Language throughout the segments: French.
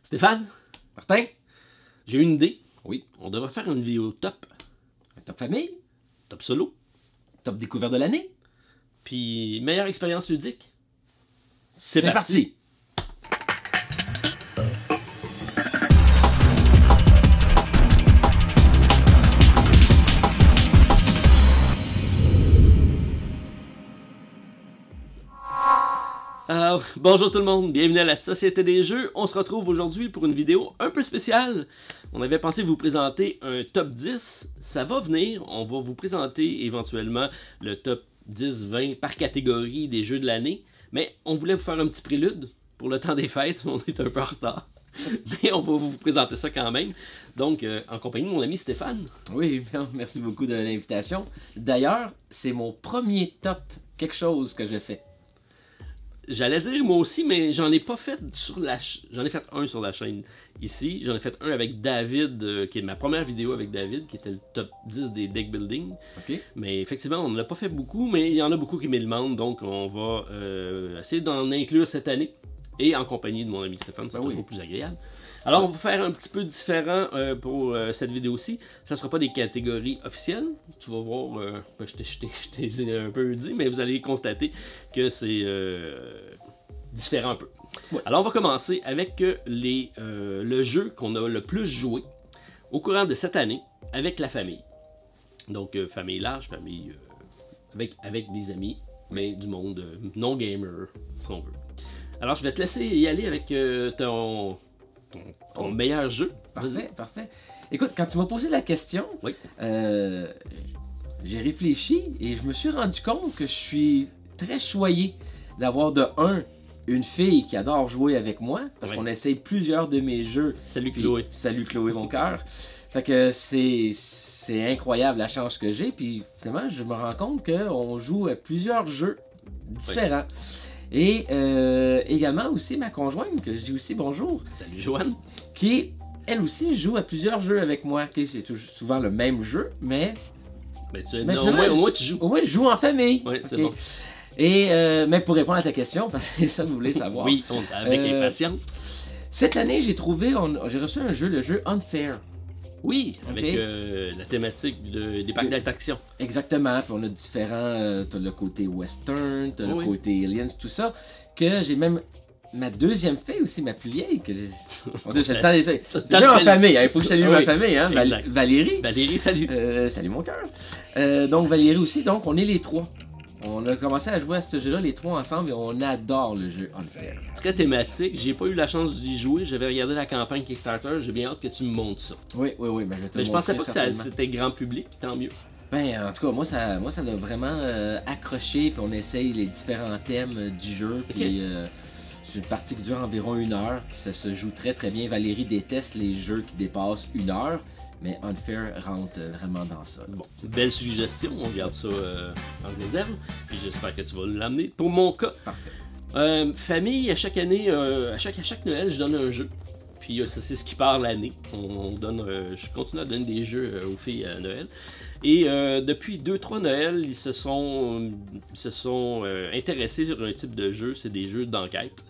Stéphane, Martin? j'ai une idée. Oui. On devrait faire une vidéo top, Un top famille? top solo, Top découverte de l'année? puis meilleure expérience ludique. C'est parti! Alors, bonjour tout le monde, bienvenue à la Société des Jeux. On se retrouve aujourd'hui pour une vidéo un peu spéciale. On avait pensé vous présenter un top 10. Ça va venir, on va vous présenter éventuellement le top 10-20 par catégorie des jeux de l'année. Mais on voulait vous faire un petit prélude pour le temps des fêtes, on est un peu en retard. Mais on va vous présenter ça quand même. Donc, en compagnie de mon ami Stéphane. Oui, merci beaucoup de l'invitation. D'ailleurs, c'est mon premier top quelque chose que j'ai fait. J'allais dire moi aussi, mais j'en ai pas fait sur la j'en ai fait un sur la chaîne ici. J'en ai fait un avec David, qui est ma première vidéo avec David, qui était le top 10 des deck building. OK. Mais effectivement, on n'en a pas fait beaucoup, mais il y en a beaucoup qui me demandent, donc on va essayer d'en inclure cette année. Et en compagnie de mon ami Stéphane, c'est toujours plus agréable. Alors, on va faire un petit peu différent pour cette vidéo-ci. Ça ne sera pas des catégories officielles. Tu vas voir, je t'ai un peu dit, mais vous allez constater que c'est différent un peu. Ouais. Alors, on va commencer avec le jeu qu'on a le plus joué au courant de cette année avec la famille. Donc, famille large, famille avec des amis, mais du monde non gamer, si on veut. Alors, je vais te laisser y aller avec ton meilleur jeu. Parfait, parfait. Écoute, quand tu m'as posé la question, oui. J'ai réfléchi et je me suis rendu compte que je suis très choyé d'avoir de une fille qui adore jouer avec moi, parce qu'on essaye plusieurs de mes jeux. Salut Chloé. Salut Chloé, mon cœur. Fait que c'est incroyable la chance que j'ai, puis finalement, je me rends compte qu'on joue à plusieurs jeux différents. Oui. Et également aussi ma conjointe, que je dis aussi bonjour. Salut Joanne. Qui, elle aussi, joue à plusieurs jeux avec moi. Okay, c'est souvent le même jeu, mais... au moins tu joues. Au moins je joue en famille. Oui, c'est bon. Et mais pour répondre à ta question, parce que c'est ça que vous voulez savoir. Oui, avec impatience. Cette année, j'ai reçu un jeu, le jeu Unfair. Oui, avec la thématique des parcs d'attractions. Exactement, puis on a différents, t'as le côté western, t'as le côté aliens, tout ça, que j'ai même ma deuxième fille aussi, ma plus vieille, que j'ai... c'est le temps des fêtes. Déjà en famille, il faut que je salue ma famille, hein, Valérie. Valérie, salut. Salut mon cœur. Donc Valérie aussi, donc on est les trois. On a commencé à jouer à ce jeu-là, les trois ensemble, et on adore le jeu Unfair. Très thématique. J'ai pas eu la chance d'y jouer. J'avais regardé la campagne Kickstarter. J'ai bien hâte que tu me montres ça. Oui. Ben, je pensais pas que c'était grand public, tant mieux. Ben, en tout cas, moi, ça l'a vraiment accroché, puis on essaye les différents thèmes du jeu, puis c'est une partie qui dure environ 1 heure, puis ça se joue très très bien. Valérie déteste les jeux qui dépassent 1 heure. Mais Unfair rentre vraiment dans ça. Bon, belle suggestion, on garde ça en réserve. Puis j'espère que tu vas nous l'amener. Pour mon cas, famille, à chaque année, à chaque Noël, je donne un jeu. Puis c'est ce qui part l'année. Je continue à donner des jeux aux filles à Noël. Et depuis 2-3 Noël, ils se sont intéressés sur un type de jeu, c'est des jeux d'enquête.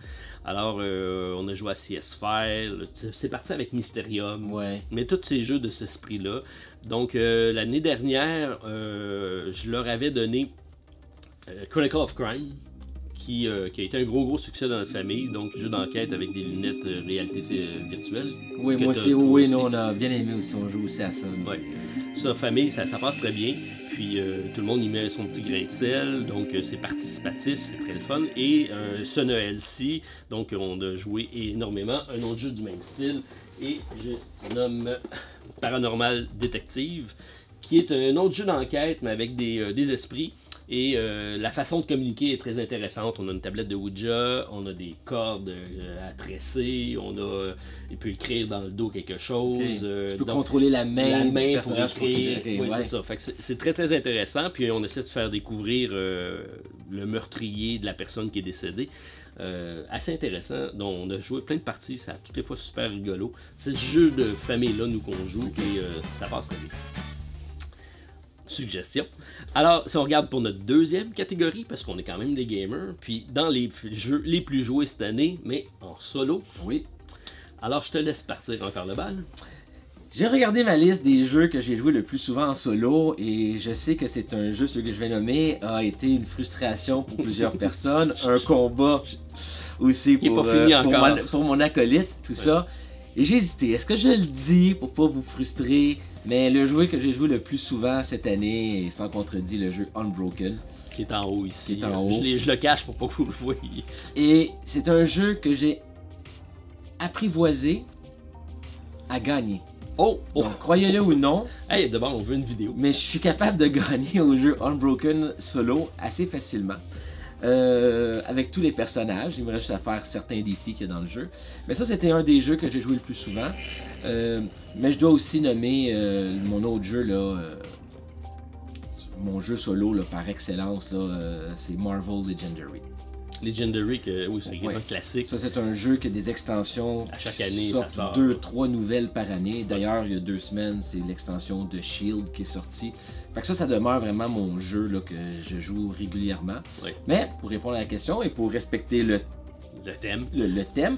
Alors, on a joué à CS File, c'est parti avec Mysterium, mais tous ces jeux de ce esprit-là. Donc, l'année dernière, je leur avais donné Chronicle of Crime, qui a été un gros succès dans notre famille. Donc, jeu d'enquête avec des lunettes réalité virtuelle. Oui, moi aussi, on a bien aimé aussi, on joue aussi à ça. Ouais. Ça, famille, ça passe très bien. Puis tout le monde y met son petit grain de sel, donc c'est participatif, c'est très le fun. Et ce Noël-ci, donc on a joué énormément un autre jeu du même style, et je nomme Paranormal Detective, qui est un autre jeu d'enquête, mais avec des esprits. Et la façon de communiquer est très intéressante. On a une tablette de Ouija, on a des cordes à tresser, il peut écrire dans le dos quelque chose. Tu peux contrôler la main pour écrire. C'est ça. C'est très très intéressant. Puis on essaie de faire découvrir le meurtrier de la personne qui est décédée. Assez intéressant. Donc on a joué plein de parties, ça a toutes les fois super rigolo. C'est ce jeu de famille-là, nous, qu'on joue, et ça passe très bien. Suggestion. Alors, si on regarde pour notre deuxième catégorie, parce qu'on est quand même des gamers, puis dans les jeux les plus joués cette année, mais en solo. Oui. Alors, je te laisse partir encore le bal. J'ai regardé ma liste des jeux que j'ai joué le plus souvent en solo et je sais que c'est un jeu, celui que je vais nommer, a été une frustration pour plusieurs personnes, un combat aussi pour mon acolyte, tout ça. Et j'ai hésité, est-ce que je le dis pour pas vous frustrer? Mais le jeu que j'ai joué le plus souvent cette année est sans contredit le jeu Unbroken. Qui est en haut ici. Qui est en haut. Je le cache pour pas que vous le voyez. Et c'est un jeu que j'ai apprivoisé à gagner. Oh! Donc, croyez-le ou non. Hey, d'abord, on veut une vidéo. Mais je suis capable de gagner au jeu Unbroken solo assez facilement. Avec tous les personnages. Il me reste juste à faire certains défis qu'il y a dans le jeu. Mais ça, c'était un des jeux que j'ai joué le plus souvent. Mais je dois aussi nommer mon autre jeu, là, mon jeu solo là, par excellence, c'est Marvel Legendary. Legendary, oui, c'est vraiment classique. Ça, c'est un jeu qui a des extensions. À chaque année, ça sort 2-3 nouvelles par année. D'ailleurs, il y a 2 semaines, c'est l'extension de Shield qui est sortie. Fait que ça demeure vraiment mon jeu là, que je joue régulièrement. Oui. Mais pour répondre à la question et pour respecter le thème,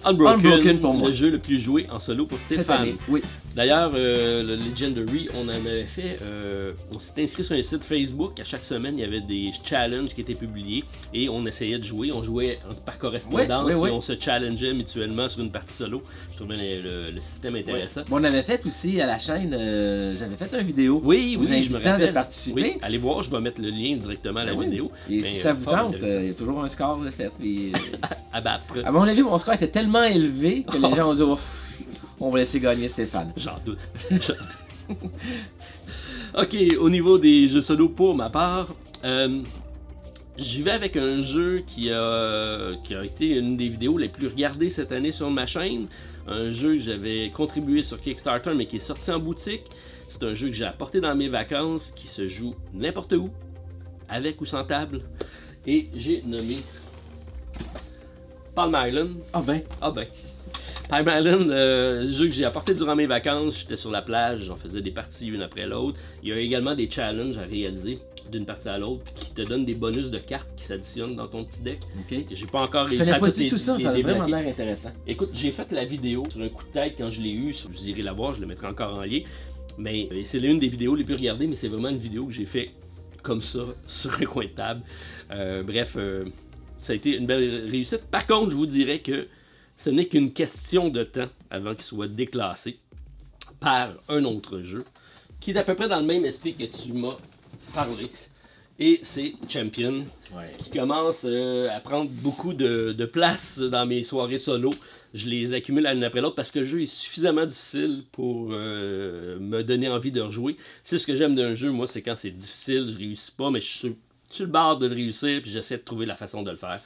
Unbroken pour moi. Le jeu le plus joué en solo pour Stéphane. Oui. D'ailleurs, le Legendary, on en avait fait, on s'était inscrit sur un site Facebook. À chaque semaine, il y avait des challenges qui étaient publiés et on essayait de jouer. On jouait par correspondance et on se challengeait mutuellement sur une partie solo. Je trouvais le système intéressant. Bon, on avait fait aussi à la chaîne, j'avais fait une vidéo. Oui, je me rappelle. De participer. Oui, allez voir, je vais mettre le lien directement à la vidéo. Et si ça vous tente, il y a toujours un score de fait. Puis, à battre. À mon avis, mon score était tellement élevé que les gens ont dit on va laisser gagner Stéphane. J'en doute. Ok, au niveau des jeux solo pour ma part, j'y vais avec un jeu qui a été une des vidéos les plus regardées cette année sur ma chaîne. Un jeu que j'avais contribué sur Kickstarter mais qui est sorti en boutique. C'est un jeu que j'ai apporté dans mes vacances, qui se joue n'importe où, avec ou sans table. Et j'ai nommé Palm Island. Ah ben. Palm Island, jeu que j'ai apporté durant mes vacances. J'étais sur la plage, j'en faisais des parties une après l'autre. Il y a également des challenges à réaliser d'une partie à l'autre qui te donnent des bonus de cartes qui s'additionnent dans ton petit deck. Okay. J'ai pas encore réussi à tout ça, ça a vraiment l'air intéressant. Écoute, j'ai fait la vidéo sur un coup de tête quand je l'ai eu. Vous irez la voir, je le mettrai encore en lien. Mais c'est l'une des vidéos les plus regardées, mais c'est vraiment une vidéo que j'ai fait comme ça, sur un coin de table. Bref, ça a été une belle réussite. Par contre, je vous dirais que ce n'est qu'une question de temps avant qu'il soit déclassé par un autre jeu qui est à peu près dans le même esprit que tu m'as parlé. Et c'est Champion, qui commence à prendre beaucoup de place dans mes soirées solo. Je les accumule l'une après l'autre parce que le jeu est suffisamment difficile pour me donner envie de rejouer. C'est ce que j'aime d'un jeu, moi, c'est quand c'est difficile, je réussis pas, mais je suis sur le bord de le réussir, puis j'essaie de trouver la façon de le faire.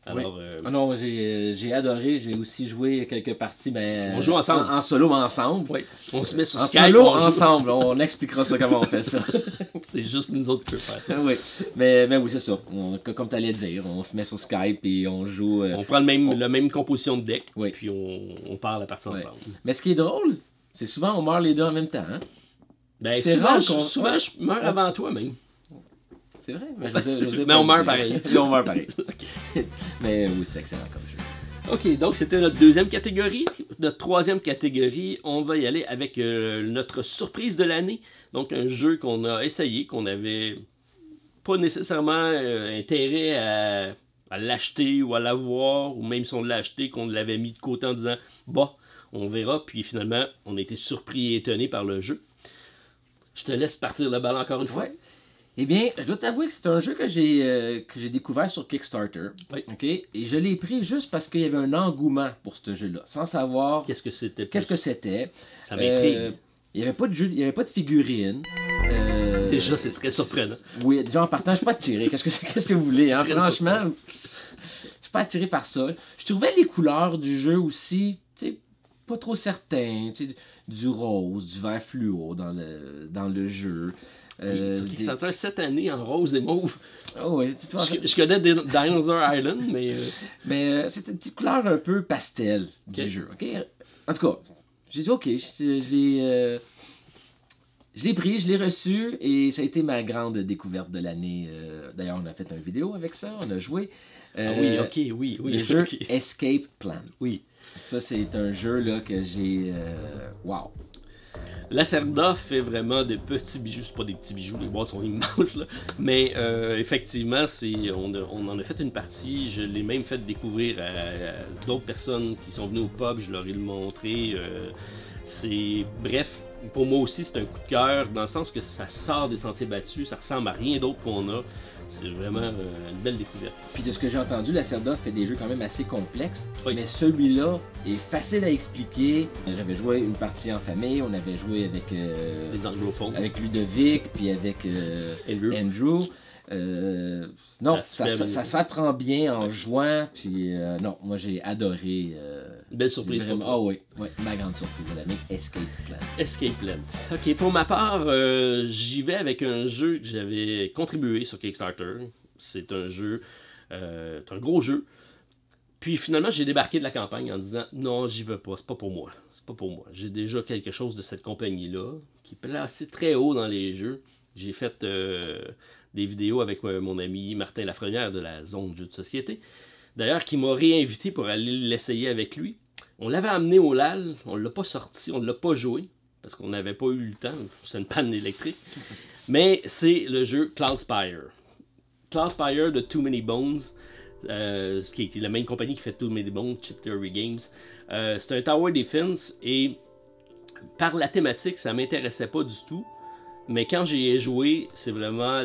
Alors, non, j'ai adoré, j'ai aussi joué quelques parties, mais on joue ensemble. En solo ensemble. Oui. On se met sur en Skype. Solo ensemble, on expliquera ça comment on fait ça. C'est juste nous autres qui peuvent faire ça. Oui, mais oui, c'est ça. Comme tu allais dire, on se met sur Skype et on joue. On prend la même composition de deck, puis on part la partie ensemble. Mais ce qui est drôle, c'est souvent on meurt les deux en même temps. Hein? Ben, souvent, je meurs avant toi même. C'est vrai, mais on meurt pareil. On meurt pareil. Mais oui, c'est excellent comme jeu. Ok, donc c'était notre deuxième catégorie. Notre troisième catégorie, on va y aller avec notre surprise de l'année. Donc un jeu qu'on a essayé, qu'on n'avait pas nécessairement intérêt à l'acheter ou à l'avoir, ou même si on l'a acheté, qu'on l'avait mis de côté en disant « Bah, on verra », puis finalement, on a été surpris et étonné par le jeu. Je te laisse partir le ballon encore une fois. Ouais. Eh bien, je dois t'avouer que c'est un jeu que j'ai découvert sur Kickstarter. Oui. Okay? Et je l'ai pris juste parce qu'il y avait un engouement pour ce jeu-là, sans savoir qu'est-ce que c'était. Ça m'intrigue. Il n'y avait pas de jeu, il n'y avait pas de figurines. Déjà, c'est très surprenant. Oui, déjà en partant, je ne suis pas attiré. Qu'est-ce que vous voulez, hein? Franchement, je ne suis pas attiré par ça. Je trouvais les couleurs du jeu aussi, pas trop certaines. Du rose, du vert fluo dans le jeu. Sur Kickstarter, cette année en rose et mauve. Oh oui, je connais Dinosaur Island, mais... Mais c'est une petite couleur un peu pastel du jeu. Okay? En tout cas, j'ai dit ok, je l'ai pris, je l'ai reçu et ça a été ma grande découverte de l'année. D'ailleurs, on a fait une vidéo avec ça, on a joué. Ah oui, ok, oui, oui. Le jeu ok. Escape Plan. Oui. Ça, c'est un jeu là que j'ai... Wow! Lacerda fait vraiment de petits bijoux. C'est pas des petits bijoux, les boîtes sont immenses, là. Mais effectivement, on en a fait une partie. Je l'ai même fait découvrir à d'autres personnes qui sont venues au pub. Je leur ai le montré. Bref, pour moi aussi, c'est un coup de cœur dans le sens que ça sort des sentiers battus. Ça ressemble à rien d'autre qu'on a. C'est vraiment une belle découverte. Puis de ce que j'ai entendu, Lacerda fait des jeux quand même assez complexes, Oui. mais celui-là est facile à expliquer. J'avais joué une partie en famille, on avait joué avec, Les anglophones. avec Ludovic, puis avec Andrew. Non, ça s'apprend bien en jouant, puis non, moi j'ai adoré. Une belle surprise. Vraiment, ah oui, ouais, ma grande surprise de l'année, Escape Plan. Escape Plan. Ok, pour ma part, j'y vais avec un jeu que j'avais contribué sur Kickstarter. C'est un jeu, c'est un gros jeu. Puis finalement, j'ai débarqué de la campagne en disant non, j'y vais pas, c'est pas pour moi. C'est pas pour moi. J'ai déjà quelque chose de cette compagnie-là qui est placé très haut dans les jeux. J'ai fait des vidéos avec mon ami Martin Lafrenière de la zone de jeux de société. D'ailleurs, qui m'a réinvité pour aller l'essayer avec lui. On l'avait amené au LAL, on l'a pas sorti, on l'a pas joué, parce qu'on n'avait pas eu le temps, c'est une panne électrique. Mais c'est le jeu Cloudspire. Cloudspire de Too Many Bones, qui est la même compagnie qui fait Too Many Bones, Chip Theory Games. C'est un Tower Defense, et par la thématique, ça m'intéressait pas du tout. Mais quand j'y ai joué, c'est vraiment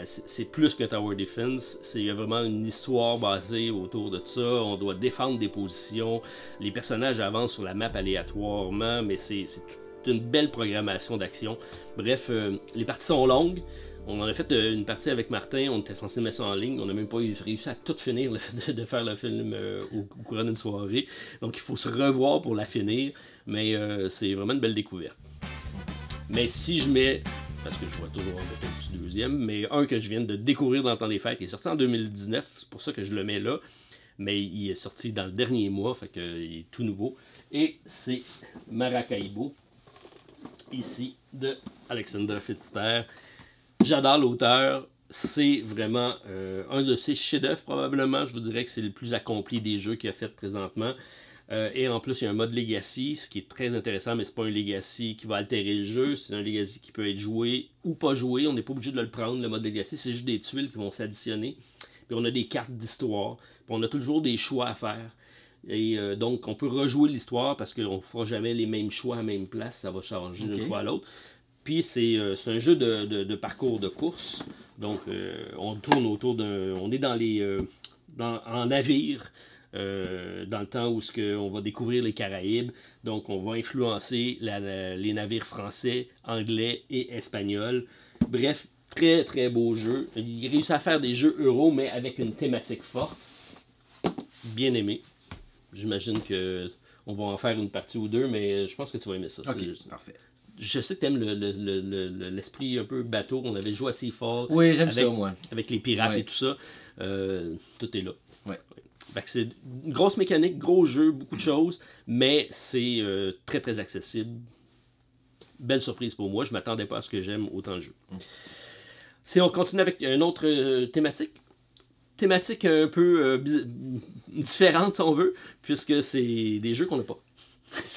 c'est plus que Tower Defense. C'est vraiment une histoire basée autour de ça. On doit défendre des positions. Les personnages avancent sur la map aléatoirement, mais c'est toute une belle programmation d'action. Bref, les parties sont longues. On en a fait une partie avec Martin, on était censé mettre ça en ligne. On n'a même pas réussi à tout finir de faire le film au courant d'une soirée. Donc il faut se revoir pour la finir. Mais c'est vraiment une belle découverte. Mais si je mets, parce que je vois toujours un petit deuxième, mais un que je viens de découvrir dans le temps des fêtes, il est sorti en 2019, c'est pour ça que je le mets là, mais il est sorti dans le dernier mois, fait qu'il est tout nouveau, et c'est Maracaibo, ici, de Alexander Pfister. J'adore l'auteur, c'est vraiment un de ses chefs-d'œuvre probablement, je vous dirais que c'est le plus accompli des jeux qu'il a fait présentement. Et en plus, il y a un mode Legacy, ce qui est très intéressant, mais c'est pas un Legacy qui va altérer le jeu, c'est un Legacy qui peut être joué ou pas joué. On n'est pas obligé de le prendre, le mode Legacy, c'est juste des tuiles qui vont s'additionner. Puis on a des cartes d'histoire, puis on a toujours des choix à faire. Et donc, on peut rejouer l'histoire parce qu'on ne fera jamais les mêmes choix à la même place, ça va changer d'une fois à l'autre. Puis c'est un jeu de parcours de course, donc on tourne autour d'un... On est dans en navire. Dans le temps où on va découvrir les Caraïbes. Donc, on va influencer les navires français, anglais et espagnols. Bref, très très beau jeu. Il réussit à faire des jeux euro, mais avec une thématique forte. Bien aimé. J'imagine qu'on va en faire une partie ou deux, mais je pense que tu vas aimer ça. Ok, parfait. Je sais que tu aimes l'esprit un peu bateau. On avait joué assez fort. Oui, j'aime ça, moi. Avec les pirates et tout ça. Tout est là. Ouais. C'est une grosse mécanique, gros jeu, beaucoup de choses, mais c'est très très accessible. Belle surprise pour moi, je ne m'attendais pas à ce que j'aime autant de jeux. Si on continue avec une autre thématique un peu différente si on veut, puisque c'est des jeux qu'on n'a pas.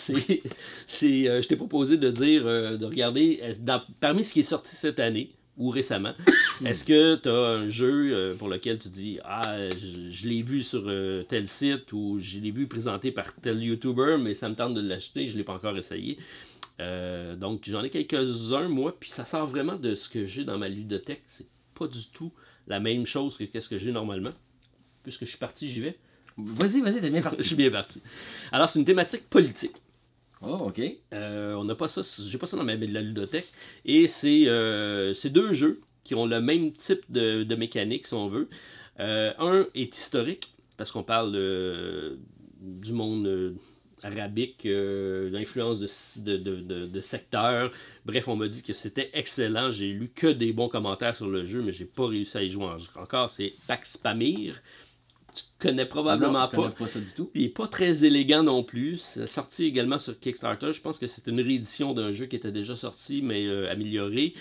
Je t'ai proposé de dire, de regarder parmi ce qui est sorti cette année, ou récemment, est-ce que tu as un jeu pour lequel tu dis « Ah, je l'ai vu sur tel site » ou « Je l'ai vu présenté par tel YouTuber, mais ça me tente de l'acheter, je ne l'ai pas encore essayé. » Donc, j'en ai quelques-uns, moi, puis ça sort vraiment de ce que j'ai dans ma ludothèque. C'est pas du tout la même chose que qu'est-ce que j'ai normalement. Puisque je suis parti, j'y vais. Vas-y, t'es bien parti. Je suis bien parti. Alors, c'est une thématique politique. Oh, ok. On n'a pas ça, j'ai pas ça dans la ludothèque. Et c'est deux jeux qui ont le même type de mécanique, si on veut. Un est historique, parce qu'on parle du monde arabique, l'influence de secteurs. Bref, on m'a dit que c'était excellent. J'ai lu que des bons commentaires sur le jeu, mais j'ai pas réussi à y jouer encore. C'est Pax Pamir. Tu connais probablement pas. Pas ça du tout. Il n'est pas très élégant non plus. C'est sorti également sur Kickstarter. Je pense que c'est une réédition d'un jeu qui était déjà sorti, mais amélioré.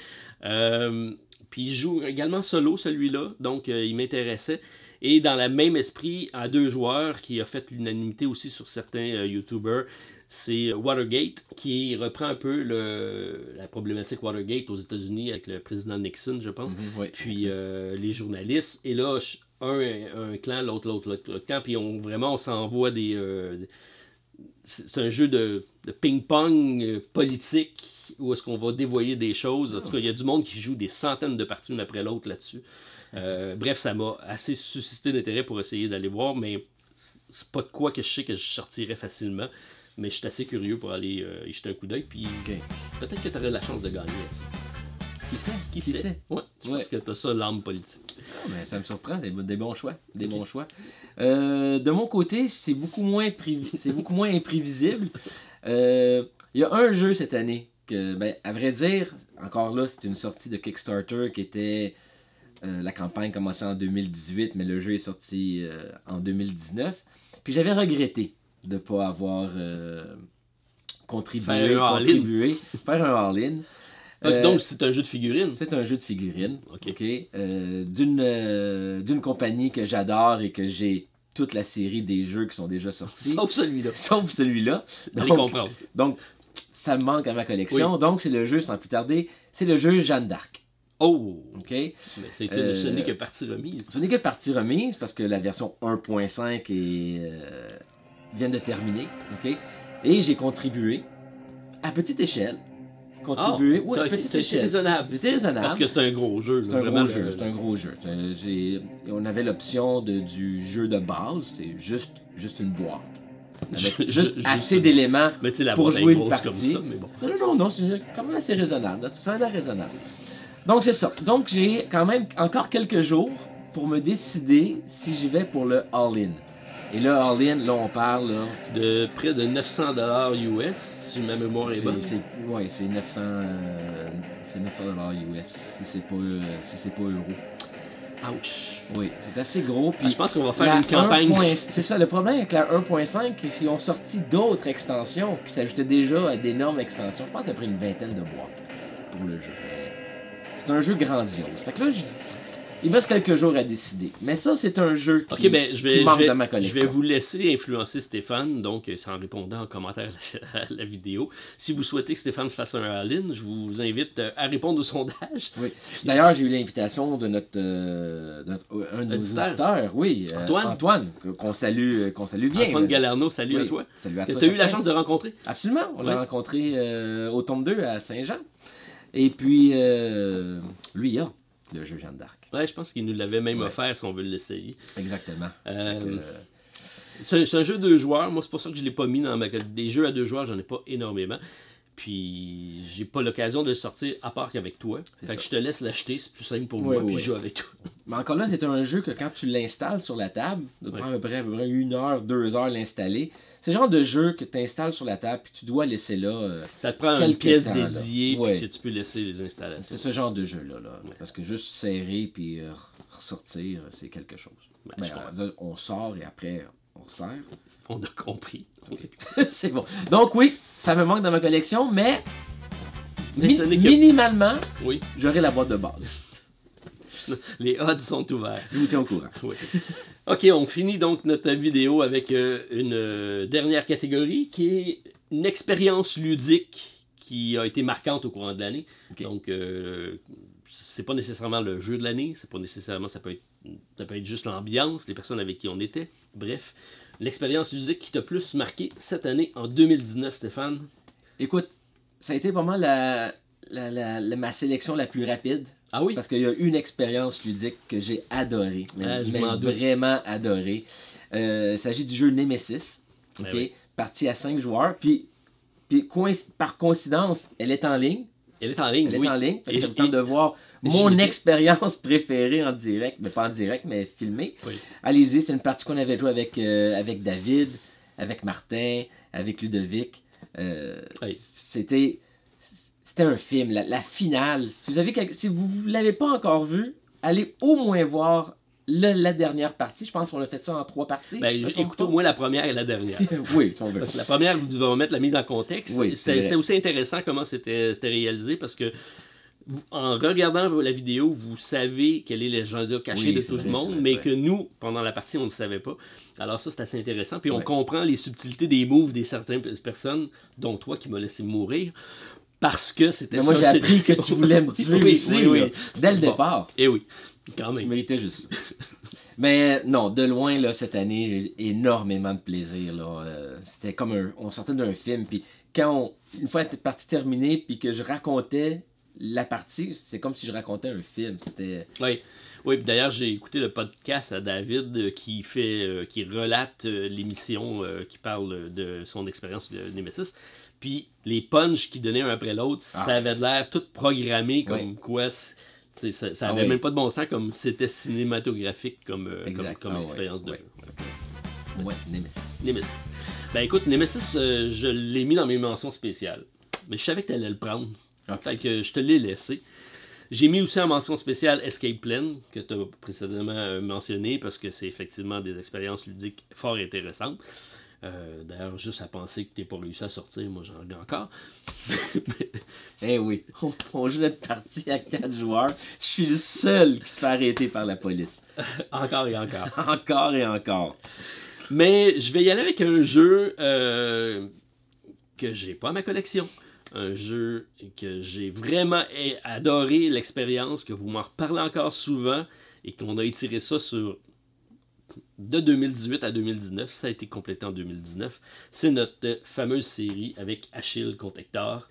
Puis il joue également solo, celui-là. Donc, il m'intéressait. Et dans le même esprit, à 2 joueurs, qui a fait l'unanimité aussi sur certains YouTubers, c'est Watergate, qui reprend un peu la problématique Watergate aux États-Unis avec le président Nixon, je pense. Oui, Puis les journalistes. Et là, un clan, l'autre clan, puis on s'envoie des... c'est un jeu de ping-pong politique où est-ce qu'on va dévoyer des choses. En tout cas, il y a du monde qui joue des centaines de parties une après l'autre là-dessus. Bref, ça m'a assez suscité d'intérêt pour essayer d'aller voir, mais c'est pas de quoi que je sais que je sortirais facilement. Mais je suis assez curieux pour aller y jeter un coup d'œil. Puis peut-être que tu aurais la chance de gagner. Qui sait? Ouais, je pense que tu as ça, l'âme politique. Ah, mais ça me surprend, des bons choix. Bons choix. De mon côté, c'est beaucoup moins imprévisible. Il y a un jeu cette année que, ben, à vrai dire, encore là, c'est une sortie de Kickstarter qui était... la campagne commençait en 2018, mais le jeu est sorti en 2019. Puis j'avais regretté de ne pas avoir contribué, faire un all-in. Donc, c'est un jeu de figurines? C'est un jeu de figurines, OK. D'une compagnie que j'adore et que j'ai toute la série des jeux qui sont déjà sortis. Sauf celui-là. Sauf celui-là. Vous allez comprendre. Donc, ça me manque à ma collection. Oui. Donc, c'est le jeu, sans plus tarder, c'est le jeu Jeanne d'Arc. Oh! OK. Mais ce n'est que partie remise. Ce n'est que partie remise parce que la version 1.5 vient de terminer. OK. Et j'ai contribué à petite échelle. Petite échelle. Raisonnable. C'était raisonnable. Parce que c'est un gros jeu. C'est un gros jeu. On avait l'option du jeu de base. C'est juste une boîte. Avec juste assez d'éléments pour jouer une partie. Comme ça, mais bon. Non, c'est quand même assez raisonnable. Ça a l'air raisonnable. Donc c'est ça. Donc j'ai quand même encore quelques jours pour me décider si j'y vais pour le all-in. Et le all-in, là on parle de près de 900 $ US, si ma mémoire est bonne. Oui, c'est 900 $ US si c'est pas euros. Ouch! Oui, c'est assez gros. Puis je pense qu'on va faire une campagne. C'est ça, le problème avec la 1.5, ils ont sorti d'autres extensions qui s'ajoutaient déjà à d'énormes extensions. Je pense après une vingtaine de boîtes pour le jeu. C'est un jeu grandiose. Fait que là, il me reste quelques jours à décider. Mais ça, c'est un jeu qui manque dans ma collection. Je vais vous laisser influencer Stéphane, donc en répondant en commentaire à la vidéo. Si vous souhaitez que Stéphane fasse un all-in, je vous invite à répondre au sondage. Oui. D'ailleurs, j'ai eu l'invitation de un de nos auditeurs, oui, Antoine, qu'on salue bien. Antoine Galerno, salut à toi. Salut à toi. Tu as eu la chance de rencontrer? Absolument. On l'a rencontré au tome 2 à Saint-Jean. Et puis, lui, il a le jeu Jeanne d'Arc. Ouais, je pense qu'il nous l'avait même offert si on veut l'essayer. Exactement. C'est un jeu de 2 joueurs. Moi, c'est pour ça que je ne l'ai pas mis dans ma... Des jeux à 2 joueurs, j'en ai pas énormément. Puis, j'ai pas l'occasion de le sortir à part qu'avec toi. Fait que je te laisse l'acheter, c'est plus simple pour moi, puis je joue avec toi. Mais encore là, c'est un jeu que quand tu l'installes sur la table, ça prend à peu près 1 heure, 2 heures l'installer. C'est le genre de jeu que tu installes sur la table puis tu dois laisser là. Ça te prend une pièce dédiée puis que tu peux laisser les installations. C'est ce genre de jeu-là. Parce que juste serrer puis ressortir, c'est quelque chose. On sort et après, on sert. On a compris. C'est bon. Donc oui, ça me manque dans ma collection, mais minimalement, j'aurai la boîte de base. Les odds sont ouverts. Je vous tiens au courant. Oui. OK, on finit donc notre vidéo avec une dernière catégorie qui est une expérience ludique qui a été marquante au courant de l'année. Donc, c'est pas nécessairement le jeu de l'année, c'est pas nécessairement, ça peut être juste l'ambiance, les personnes avec qui on était. Bref, l'expérience ludique qui t'a plus marqué cette année en 2019, Stéphane? Écoute, ça a été vraiment ma sélection la plus rapide. Ah oui? Parce qu'il y a une expérience ludique que j'ai adorée, mais vraiment adorée. Il s'agit du jeu Nemesis, parti à 5 joueurs. Puis par coïncidence, elle est en ligne. Elle est en ligne, Elle est en ligne. Fait que ça me tente de voir mon expérience préférée en direct, mais pas en direct, mais filmée. Oui. Allez-y, c'est une partie qu'on avait jouée avec David, avec Martin, avec Ludovic. C'était un film, la finale. Si vous ne l'avez pas encore vu, allez au moins voir la dernière partie. Je pense qu'on a fait ça en 3 parties. Écoutez au moins la première et la dernière. Oui, si on veut. Parce que la première, vous devez remettre la mise en contexte. Oui, c'était aussi intéressant comment c'était réalisé parce que en regardant la vidéo, vous savez quel est l'agenda caché de tout le monde, mais que nous, pendant la partie, on ne le savait pas. Alors ça, c'est assez intéressant. Puis on comprend les subtilités des moves des certaines personnes, dont toi qui m'as laissé mourir, parce que c'était ça. Moi, j'ai appris que tu voulais me tuer aussi, dès le départ. Et oui, quand même. Tu méritais juste ça. Mais non, de loin, là, cette année, j'ai eu énormément de plaisir. C'était comme on sortait d'un film, puis une fois la partie terminée, puis que je racontais la partie, c'est comme si je racontais un film. C'était... Oui, d'ailleurs, j'ai écouté le podcast à David qui relate l'émission qui parle de son expérience de Nemesis. Puis les punchs qu'il donnait un après l'autre, ça avait l'air tout programmé comme quoi... Ça n'avait même pas de bon sens comme c'était cinématographique comme expérience de jeu. Ouais, Nemesis. Ben écoute, Nemesis, je l'ai mis dans mes mentions spéciales. Mais je savais que tu allais le prendre. Fait que je te l'ai laissé. J'ai mis aussi en mention spéciale Escape Plan, que tu as précédemment mentionné, parce que c'est effectivement des expériences ludiques fort intéressantes. D'ailleurs, juste à penser que tu n'es pas réussi à sortir, moi j'en ai encore. Eh oui, on joue notre partie à 4 joueurs. Je suis le seul qui se fait arrêter par la police. Encore et encore. Encore et encore. Mais je vais y aller avec un jeu que j'ai pas à ma collection. Un jeu que j'ai vraiment adoré l'expérience, que vous m'en reparlez encore souvent et qu'on a étiré ça de 2018 à 2019. Ça a été complété en 2019. C'est notre fameuse série avec Achille contre Hector.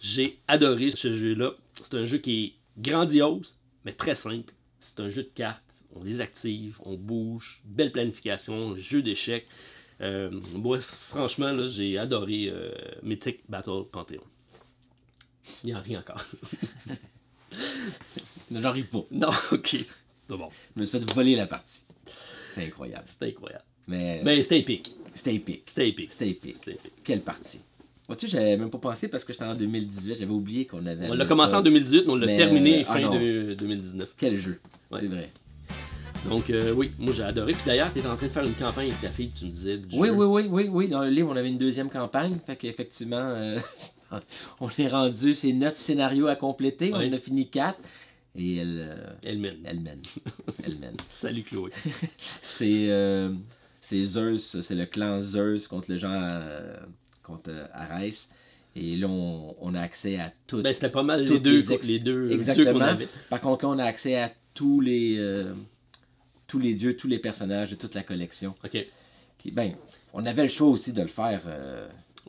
J'ai adoré ce jeu-là. C'est un jeu qui est grandiose, mais très simple. C'est un jeu de cartes. On les active, on bouge, belle planification, jeu d'échecs. Moi, franchement, là, j'ai adoré Mythic Battle Pantheon. Il n'y a rien encore. J'en ris pas. Non, ok. Bon. Je me suis fait voler la partie. C'est incroyable. C'était incroyable. Mais c'était épique. C'était épique. C'était épique. C'était épique. Quelle partie. Vois-tu, j'avais même pas pensé parce que j'étais en 2018. J'avais oublié qu'on avait... On l'a commencé en 2018, mais on l'a terminé fin de 2019. Quel jeu. C'est vrai. Donc, oui, moi j'ai adoré. Puis d'ailleurs, tu es en train de faire une campagne avec ta fille, tu me disais. Oui. Dans le livre, on avait une deuxième campagne. Fait qu'effectivement, on est rendu, c'est 9 scénarios à compléter. On a fini 4. Et elle mène. Salut Chloé. C'est Zeus, c'est le clan Zeus contre le genre contre Arès. Et là, on a accès à tout. Ben, c'était pas mal les deux exactement. qu'on avait. Par contre, là, on a accès à tous les dieux, tous les personnages de toute la collection. OK. On avait le choix aussi de le faire.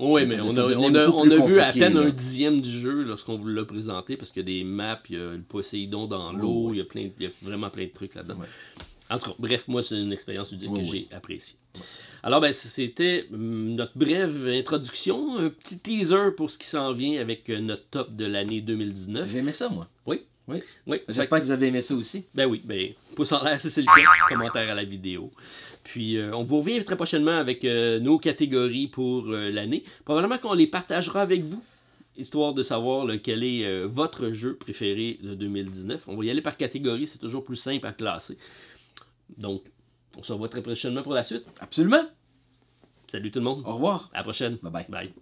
Oui, mais on a vu à peine un dixième du jeu lorsqu'on vous l'a présenté, parce qu'il y a des maps, il y a le Poséidon dans l'eau, il y a vraiment plein de trucs là-dedans. En tout cas, bref, moi, c'est une expérience ludique que j'ai appréciée. Alors, ben, c'était notre brève introduction, un petit teaser pour ce qui s'en vient avec notre top de l'année 2019. J'ai aimé ça, moi. Oui. J'espère que vous avez aimé ça aussi. Ben oui, pouce en l'air si c'est le cas, commentaire à la vidéo. Puis on vous revient très prochainement avec nos catégories pour l'année. Probablement qu'on les partagera avec vous, histoire de savoir quel est votre jeu préféré de 2019. On va y aller par catégorie, c'est toujours plus simple à classer. Donc, on se revoit très prochainement pour la suite. Absolument. Salut tout le monde. Au revoir. À la prochaine. Bye bye. Bye.